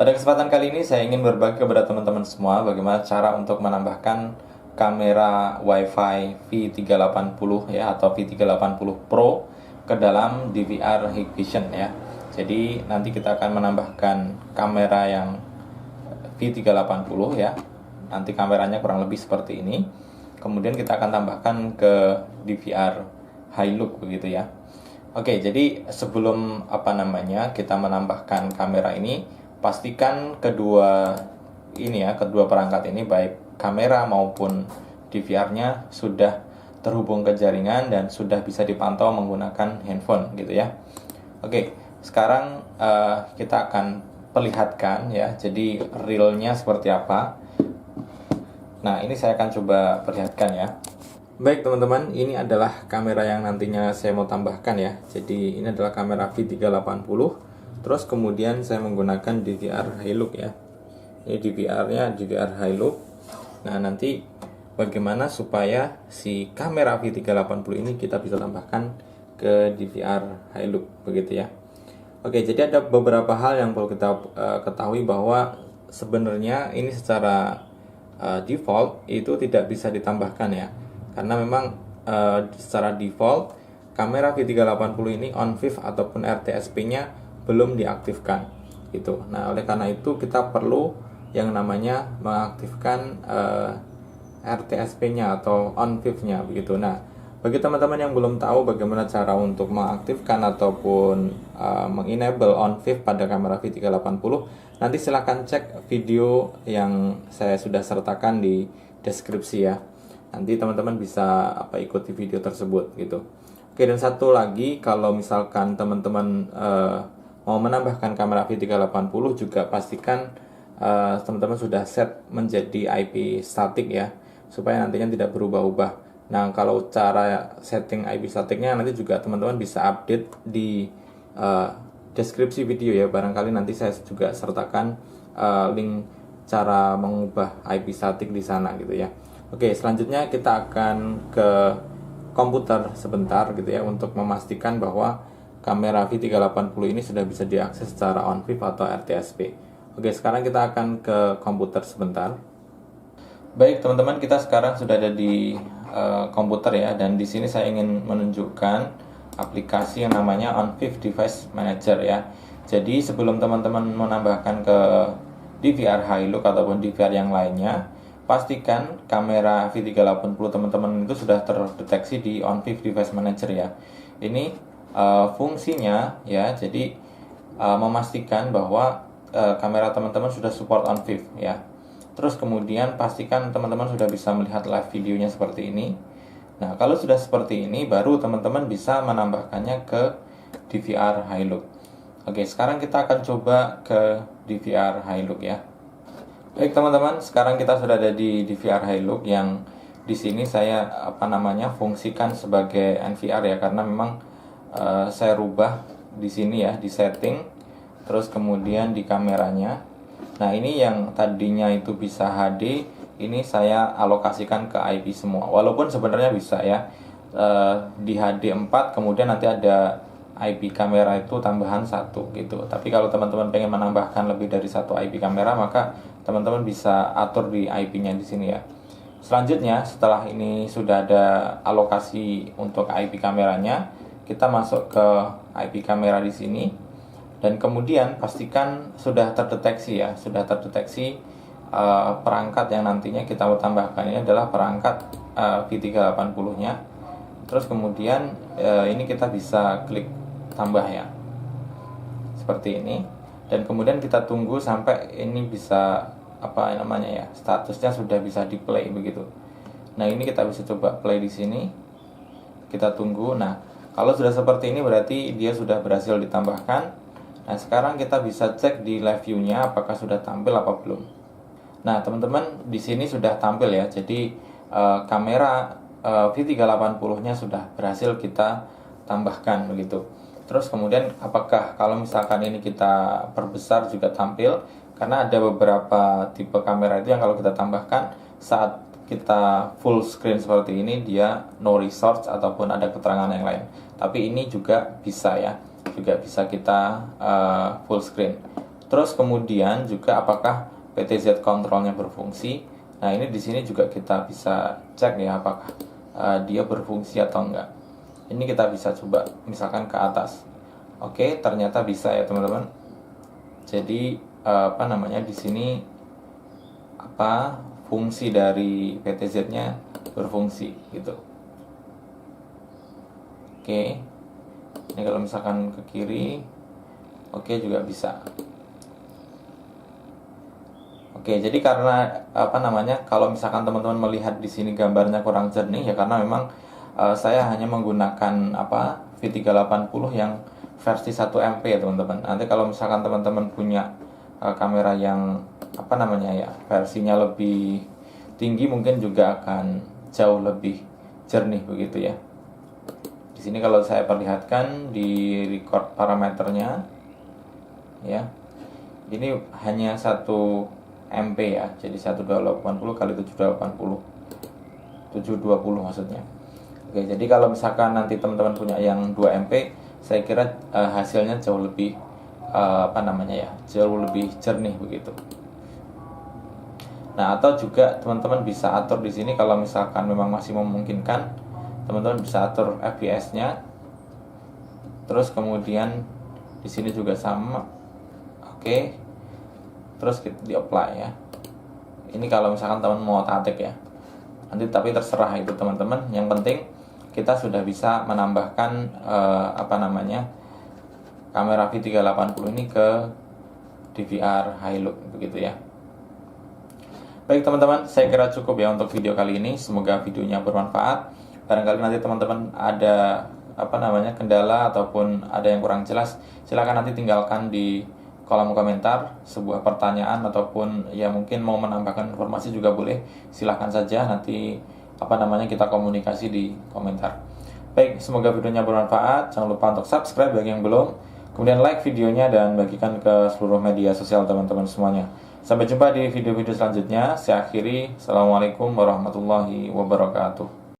Pada kesempatan kali ini saya ingin berbagi kepada teman-teman semua bagaimana cara untuk menambahkan kamera WiFi V380 ya atau V380 Pro ke dalam DVR Hikvision ya. Jadi nanti kita akan menambahkan kamera yang V380 ya. Nanti kameranya kurang lebih seperti ini. Kemudian kita akan tambahkan ke DVR Hilux begitu ya. Oke, jadi sebelum kita menambahkan kamera ini, pastikan kedua perangkat ini baik kamera maupun DVR-nya sudah terhubung ke jaringan dan sudah bisa dipantau menggunakan handphone gitu ya. Oke, sekarang kita akan perlihatkan ya. Jadi realnya seperti apa. Nah, ini saya akan coba perlihatkan ya. Baik teman-teman, ini adalah kamera yang nantinya saya mau tambahkan ya. Jadi ini adalah kamera V380. Terus kemudian saya menggunakan DVR Hilux ya. Ini DVR-nya DVR Hilux. Nah, nanti bagaimana supaya si kamera V380 ini kita bisa tambahkan ke DVR Hilux begitu ya. Oke, jadi ada beberapa hal yang perlu kita ketahui bahwa sebenarnya ini secara default itu tidak bisa ditambahkan ya. Karena memang secara default kamera V380 ini on-fif ataupun RTSP-nya belum diaktifkan gitu. Nah, oleh karena itu kita perlu yang namanya mengaktifkan RTSP-nya atau on-fif-nya begitu. Nah, bagi teman-teman yang belum tahu bagaimana cara untuk mengaktifkan ataupun mengenable on-fif pada kamera V380, nanti silahkan cek video yang saya sudah sertakan di deskripsi ya. Nanti teman-teman bisa ikuti video tersebut gitu. Oke, dan satu lagi, kalau misalkan teman-teman mau menambahkan kamera V380 juga pastikan teman-teman sudah set menjadi IP static ya, supaya nantinya tidak berubah-ubah. Nah, kalau cara setting IP staticnya nanti juga teman-teman bisa update di deskripsi video ya. Barangkali nanti saya juga sertakan link cara mengubah IP static di sana gitu ya. Oke, selanjutnya kita akan ke komputer sebentar gitu ya untuk memastikan bahwa kamera V380 ini sudah bisa diakses secara on-fif atau RTSP. Oke, sekarang kita akan ke komputer sebentar. Baik teman-teman, kita sekarang sudah ada di komputer ya, dan di sini saya ingin menunjukkan aplikasi yang namanya on-fif Device Manager ya. Jadi sebelum teman-teman menambahkan ke DVR Hilux ataupun DVR yang lainnya, pastikan kamera V380 teman-teman itu sudah terdeteksi di on-fif Device Manager ya. Ini fungsinya ya, jadi memastikan bahwa kamera teman-teman sudah support on-fif ya. Terus kemudian pastikan teman-teman sudah bisa melihat live videonya seperti ini. Nah, kalau sudah seperti ini baru teman-teman bisa menambahkannya ke DVR Hilux. Oke, sekarang kita akan coba ke DVR Hilux ya. Baik teman-teman, sekarang kita sudah ada di DVR Hilux yang di sini saya fungsikan sebagai NVR ya, karena memang saya rubah di sini ya, di setting, terus kemudian di kameranya. Nah, ini yang tadinya itu bisa HD, ini saya alokasikan ke IP semua. Walaupun sebenarnya bisa ya di HD 4, kemudian nanti ada IP kamera itu tambahan 1 gitu. Tapi kalau teman-teman pengen menambahkan lebih dari 1 IP kamera, maka teman-teman bisa atur di IP-nya di sini ya. Selanjutnya, setelah ini sudah ada alokasi untuk IP kameranya, kita masuk ke IP kamera di sini, dan kemudian pastikan sudah terdeteksi ya, perangkat yang nantinya kita mau tambahkan ini adalah perangkat V380-nya. Terus kemudian ini kita bisa klik tambah ya, seperti ini. Dan kemudian kita tunggu sampai ini bisa statusnya sudah bisa di play begitu. Nah, ini kita bisa coba play di sini. Kita tunggu. Nah, kalau sudah seperti ini berarti dia sudah berhasil ditambahkan. Nah, sekarang kita bisa cek di live view-nya apakah sudah tampil apa belum. Nah, teman-teman, di sini sudah tampil ya. Jadi kamera V380-nya sudah berhasil kita tambahkan begitu. Terus kemudian apakah kalau misalkan ini kita perbesar juga tampil, karena ada beberapa tipe kamera itu yang kalau kita tambahkan saat kita full screen seperti ini dia no resource ataupun ada keterangan yang lain. Tapi ini juga bisa ya, juga bisa kita full screen. Terus kemudian juga apakah PTZ kontrolnya berfungsi. Nah, ini di sini juga kita bisa cek ya apakah dia berfungsi atau enggak. Ini kita bisa coba misalkan ke atas. Oke, ternyata bisa ya teman-teman. Jadi di sini fungsi dari PTZ-nya berfungsi gitu. Oke. Ini kalau misalkan ke kiri, oke juga bisa. Oke, jadi karena kalau misalkan teman-teman melihat di sini gambarnya kurang jernih ya karena memang saya hanya menggunakan V380 yang versi 1 MP ya teman-teman. Nanti kalau misalkan teman-teman punya kamera yang versinya lebih tinggi mungkin juga akan jauh lebih jernih begitu ya. Di sini kalau saya perlihatkan di record parameternya ya. Ini hanya 1 MP ya, jadi 1280 kali 720 maksudnya. Oke, jadi kalau misalkan nanti teman-teman punya yang 2 MP, saya kira hasilnya jauh lebih jauh lebih jernih begitu. Nah, atau juga teman-teman bisa atur di sini kalau misalkan memang masih memungkinkan, teman-teman bisa atur FPS-nya. Terus kemudian di sini juga sama. Oke. Terus di apply ya. Ini kalau misalkan teman mau otak-atik ya. Nanti tapi terserah itu teman-teman. Yang penting kita sudah bisa menambahkan kamera V380 ini ke DVR Hilux begitu ya. Baik teman-teman, saya kira cukup ya untuk video kali ini. Semoga videonya bermanfaat. Barangkali nanti teman-teman ada kendala ataupun ada yang kurang jelas, silakan nanti tinggalkan di kolom komentar sebuah pertanyaan ataupun ya mungkin mau menambahkan informasi juga boleh. Silahkan saja nanti kita komunikasi di komentar. Baik, semoga videonya bermanfaat. Jangan lupa untuk subscribe bagi yang belum. Kemudian like videonya dan bagikan ke seluruh media sosial teman-teman semuanya. Sampai jumpa di video-video selanjutnya. Saya akhiri. Assalamualaikum warahmatullahi wabarakatuh.